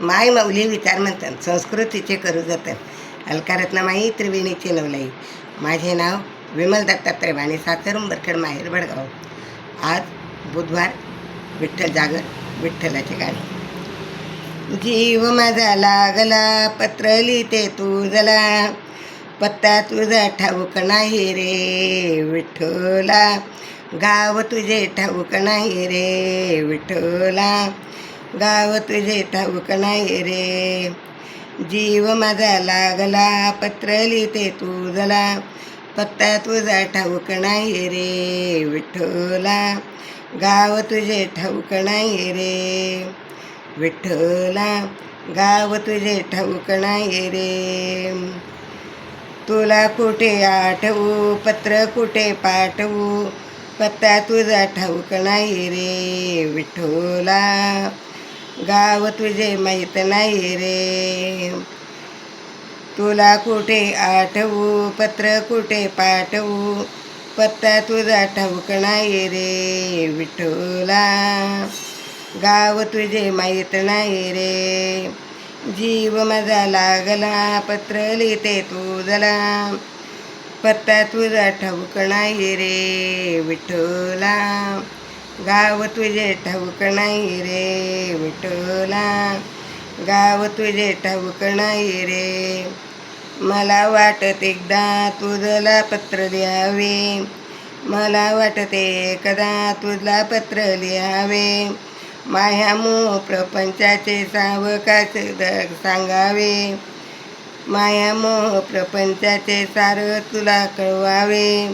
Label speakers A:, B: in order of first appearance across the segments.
A: माय माऊली विचार म्हणतात संस्कृतीचे करू जतन अलकारत्न माई त्रिवेणीचे नवलाई. माझे नाव विमल दत्तात्रय भाणे, सासर उंबरखेड, माहेर भडगाव. आज बुधवार, विठ्ठल जागर, विठ्ठलाचे गाणे. जीव माझा लागला पत्र लिहिते तुझला, पत्ता तुझा ठाऊक नाही रे विठ्ठला, गाव तुझे ठाऊक नाही रे विठ्ठला, गाव तुझे ठाऊक नाही रे. जीव माझा लागला पत्र लिहिते तुझला, पत्ता तुझा ठाऊक नाही रे विठ्ठला, गाव तुझे ठाऊक नाही रे विठ्ठला, गाव तुझे ठाऊक नाही रे. तुला कुठे आठवू पत्र कुठे पाठवू, पत्ता तुझा ठाऊक नाही रे विठ्ठला, गाव तुझे माहीत नाही रे. तुला कुठे आठवू पत्र कुठे पाठवू, पत्ता तुझा ठाऊक नाही रे विठ्ठला, गाव तुझे माहीत नाही रे. जीव माझा लागला पत्र लिहिते तुझला, पत्ता तुझा ठाऊक नाही रे विठ्ठला, गाव तुझे ठाऊक नाही रे विठ्ठला, गाव तुझे ठाऊक नाही रे. मला वाटत एकदा तुझला पत्र लिहावे, मला वाटते एकदा तुझला पत्र लिहावे, माह्या मोह प्रपंचाचे सावकाश सांगावे, माया मोह प्रपंचाचे सार तुला कळवावे.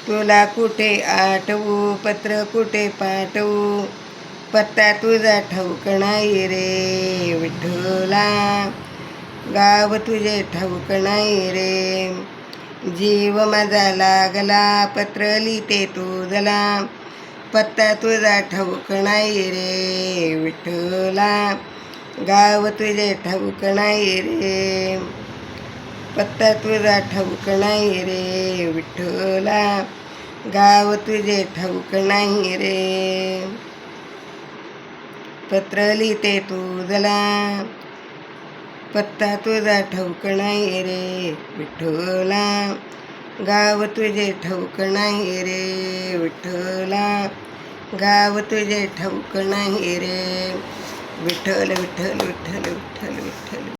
A: तुला कुठे आठवू पत्र कुठे पाठवू, पत्ता तुझा ठाऊक नाही रे विठ्ठला, गाव तुझे ठाऊक नाही रे. जीव माझा लागला पत्र लिहिते तुझला, पत्ता तुझा ठाऊक नाही रे विठ्ठला, गाव तुझे ठाऊक नाही रे. पत्ता तुझा ठाऊक नाही रे विठ्ठला, गाव तुझे ठाऊक नाही रे. पत्र लिहिते तुझला, पत्ता तुझा ठाऊक नाही रे विठ्ठला, गाव तुझे ठाऊक नाही रे विठ्ठला, गाव तुझे ठाऊक नाही रे. विठ्ठल विठ्ठल विठ्ठल विठ्ठल विठ्ठल.